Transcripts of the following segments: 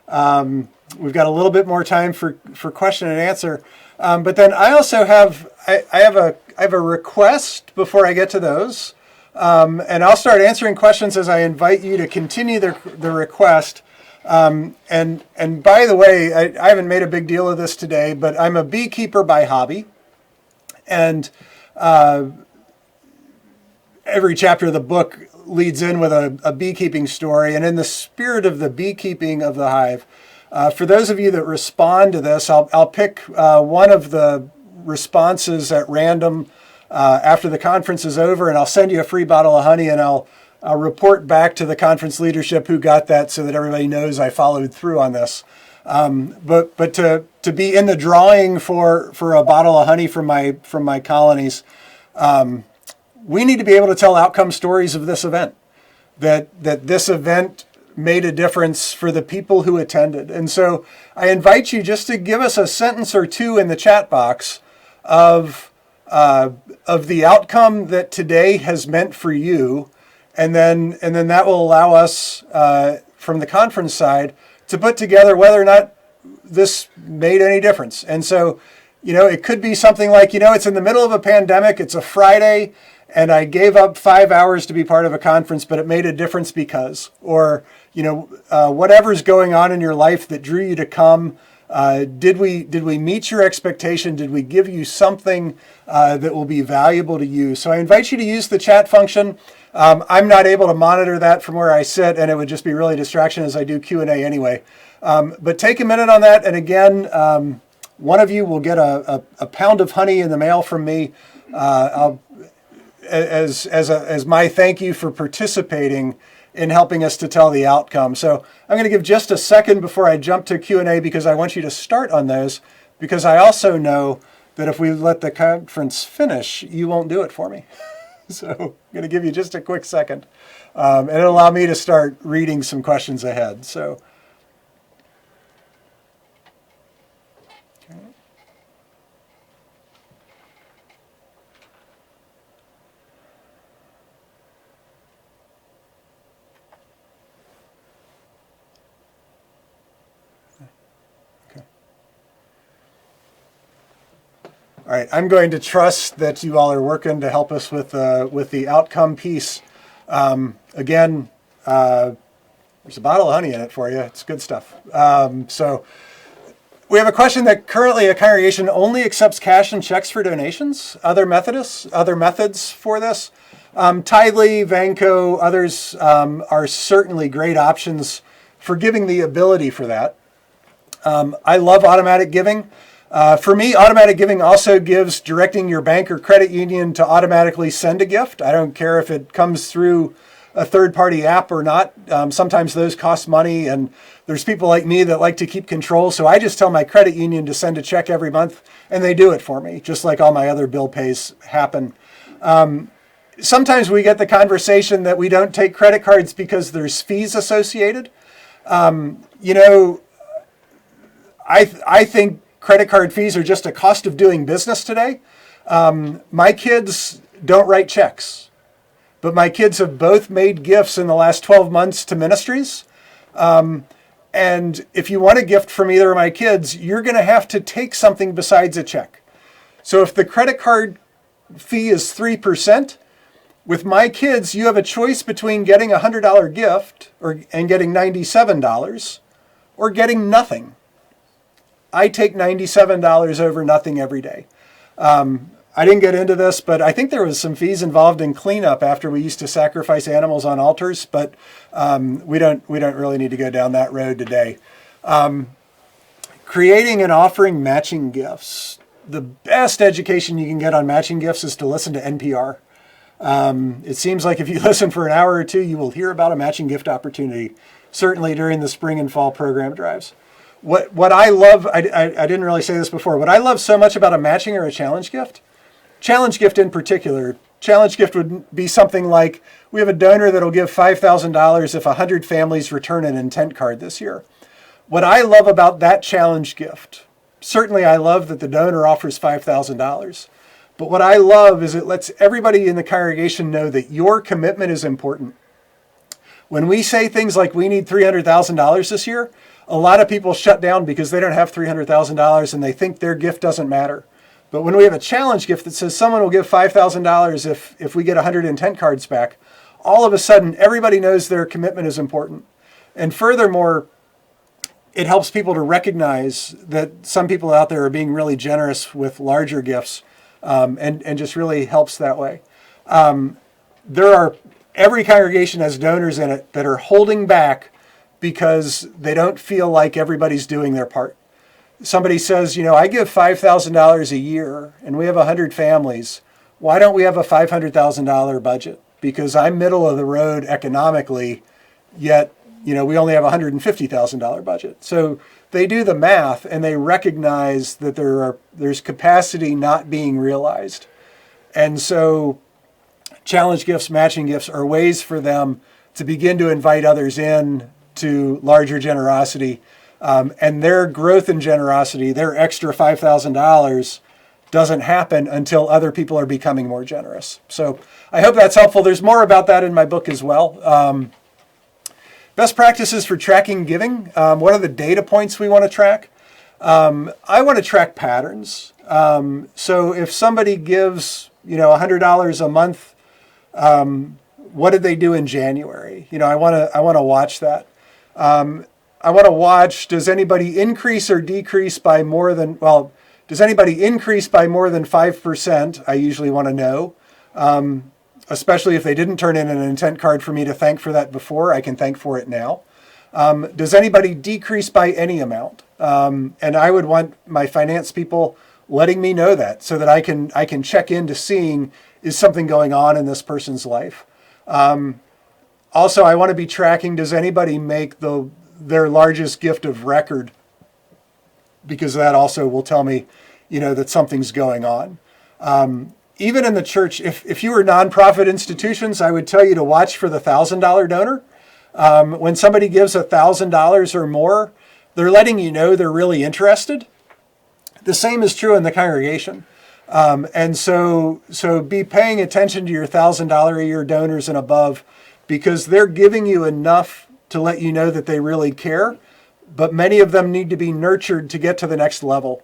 We've got a little bit more time for question and answer. But then I also have I have a request before I get to those. And I'll start answering questions as I invite you to continue the request. And by the way, I haven't made a big deal of this today, but I'm a beekeeper by hobby. And every chapter of the book leads in with a beekeeping story. And in the spirit of the beekeeping of the hive, for those of you that respond to this, I'll pick one of the responses at random after the conference is over, and I'll send you a free bottle of honey, and I'll report back to the conference leadership who got that so that everybody knows I followed through on this. But to be in the drawing for a bottle of honey from my colonies, we need to be able to tell outcome stories of this event, that this event made a difference for the people who attended. And so I invite you just to give us a sentence or two in the chat box of the outcome that today has meant for you, and then that will allow us from the conference side to put together whether or not this made any difference. And so, it could be something like, it's in the middle of a pandemic, it's a Friday, and I gave up 5 hours to be part of a conference, but it made a difference because, or, whatever's going on in your life that drew you to come. Did we meet your expectation? Did we give you something that will be valuable to you? So I invite you to use the chat function. I'm not able to monitor that from where I sit, and it would just be really a distraction as I do Q&A anyway. But take a minute on that. And again, one of you will get a pound of honey in the mail from me as my thank you for participating in helping us to tell the outcome. So I'm going to give just a second before I jump to Q&A because I want you to start on those, because I also know that if we let the conference finish, you won't do it for me. So I'm going to give you just a quick second. And it'll allow me to start reading some questions ahead. So. All right, I'm going to trust that you all are working to help us with the outcome piece. Again, there's a bottle of honey in it for you. It's good stuff. So we have a question that currently a congregation only accepts cash and checks for donations. Other methods for this. Tidely, Vanco, others are certainly great options for giving the ability for that. I love automatic giving. For me, automatic giving also gives directing your bank or credit union to automatically send a gift. I don't care if it comes through a third-party app or not. Sometimes those cost money, and there's people like me that like to keep control. So I just tell my credit union to send a check every month, and they do it for me, just like all my other bill pays happen. Sometimes we get the conversation that we don't take credit cards because there's fees associated. I think credit card fees are just a cost of doing business today. My kids don't write checks, but my kids have both made gifts in the last 12 months to ministries. And if you want a gift from either of my kids, you're going to have to take something besides a check. So if the credit card fee is 3%, with my kids, you have a choice between getting a $100 gift and getting $97 or getting nothing. I take $97 over nothing every day. I didn't get into this, but I think there was some fees involved in cleanup after we used to sacrifice animals on altars, but we don't really need to go down that road today. Creating and offering matching gifts. The best education you can get on matching gifts is to listen to NPR. It seems like if you listen for an hour or two, you will hear about a matching gift opportunity, certainly during the spring and fall program drives. What I love, I didn't really say this before, what I love so much about a matching or a challenge gift in particular, challenge gift would be something like, we have a donor that'll give $5,000 if 100 families return an intent card this year. What I love about that challenge gift, certainly I love that the donor offers $5,000, but what I love is it lets everybody in the congregation know that your commitment is important. When we say things like, we need $300,000 this year, a lot of people shut down because they don't have $300,000 and they think their gift doesn't matter. But when we have a challenge gift that says someone will give $5,000 if we get 100 intent cards back, all of a sudden everybody knows their commitment is important. And furthermore, it helps people to recognize that some people out there are being really generous with larger gifts, and just really helps that way. Every congregation has donors in it that are holding back because they don't feel like everybody's doing their part. Somebody says, I give $5,000 a year and we have 100 families. Why don't we have a $500,000 budget? Because I'm middle of the road economically, yet, we only have a $150,000 budget. So they do the math and they recognize that there's capacity not being realized. And so challenge gifts, matching gifts are ways for them to begin to invite others in to larger generosity. And their growth in generosity, their extra $5,000 doesn't happen until other people are becoming more generous. So I hope that's helpful. There's more about that in my book as well. Best practices for tracking giving. What are the data points we want to track? I want to track patterns. So if somebody gives, $100 a month, what did they do in January? I want to watch that. I want to watch, does anybody increase or decrease by more than, does anybody increase by more than 5%? I usually want to know, especially if they didn't turn in an intent card for me to thank for that before. I can thank for it now. Does anybody decrease by any amount? And I would want my finance people letting me know that so that I can check into seeing, is something going on in this person's life? Also, I want to be tracking, does anybody make their largest gift of record? Because that also will tell me, that something's going on. Even in the church, if you were nonprofit institutions, I would tell you to watch for the $1,000 donor. When somebody gives $1,000 or more, they're letting you know they're really interested. The same is true in the congregation. And so be paying attention to your $1,000 a year donors and above, because they're giving you enough to let you know that they really care, but many of them need to be nurtured to get to the next level.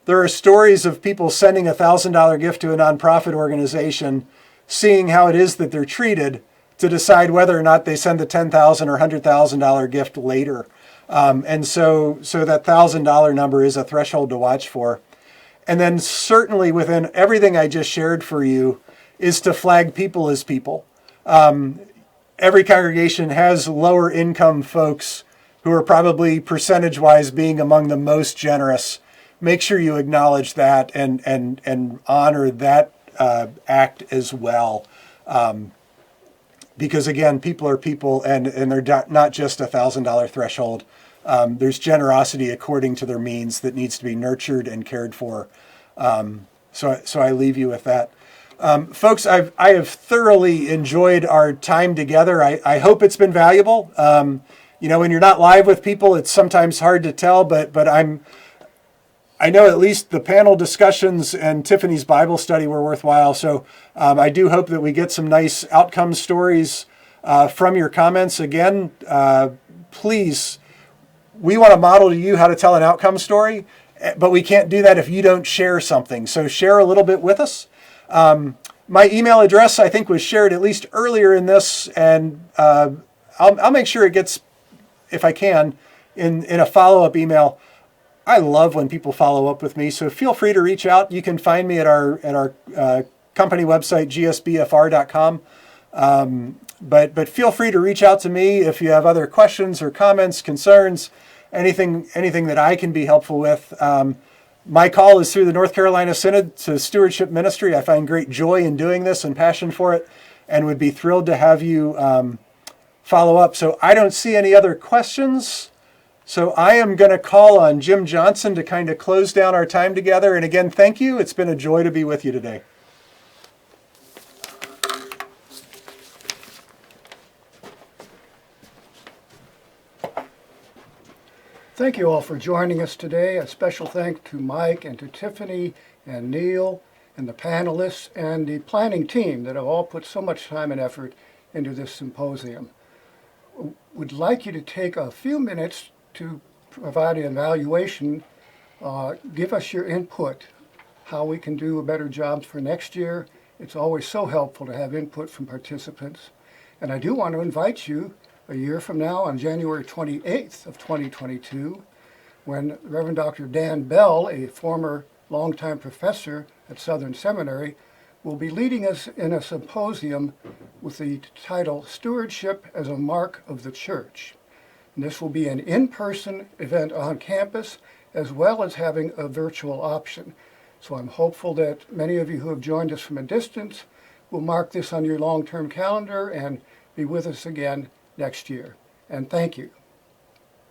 There are stories of people sending a $1,000 gift to a nonprofit organization, seeing how it is that they're treated, to decide whether or not they send the $10,000 or $100,000 gift later. And so that $1,000 number is a threshold to watch for. And then certainly within everything I just shared for you is to flag people as people. Every congregation has lower income folks who are probably percentage-wise being among the most generous. Make sure you acknowledge that and honor that act as well. Because again, people are people, and they're not just a $1,000 threshold. There's generosity according to their means that needs to be nurtured and cared for. So I leave you with that. Folks, I have thoroughly enjoyed our time together. I hope it's been valuable. When you're not live with people, it's sometimes hard to tell, but I know at least the panel discussions and Tiffany's Bible study were worthwhile. So I do hope that we get some nice outcome stories from your comments. Again, please, we want to model to you how to tell an outcome story, but we can't do that if you don't share something. So share a little bit with us. My email address, I think, was shared at least earlier in this, and I'll make sure it gets, if I can, in a follow-up email. I love when people follow up with me, so feel free to reach out. You can find me at our company website, gsbfr.com. But feel free to reach out to me if you have other questions or comments, concerns, anything that I can be helpful with. My call is through the North Carolina Synod to Stewardship Ministry. I find great joy in doing this and passion for it, and would be thrilled to have you follow up. So I don't see any other questions. So I am going to call on Jim Johnson to kind of close down our time together. And again, thank you. It's been a joy to be with you today. Thank you all for joining us today. A special thanks to Mike and to Tiffany and Neil and the panelists and the planning team that have all put so much time and effort into this symposium. Would like you to take a few minutes to provide an evaluation. Give us your input, how we can do a better job for next year. It's always so helpful to have input from participants. And I do want to invite you a year from now on January 28th of 2022, when Reverend Dr. Dan Bell, a former longtime professor at Southern Seminary, will be leading us in a symposium with the title Stewardship as a Mark of the Church. And this will be an in-person event on campus, as well as having a virtual option. So I'm hopeful that many of you who have joined us from a distance will mark this on your long-term calendar and be with us again next year. And thank you.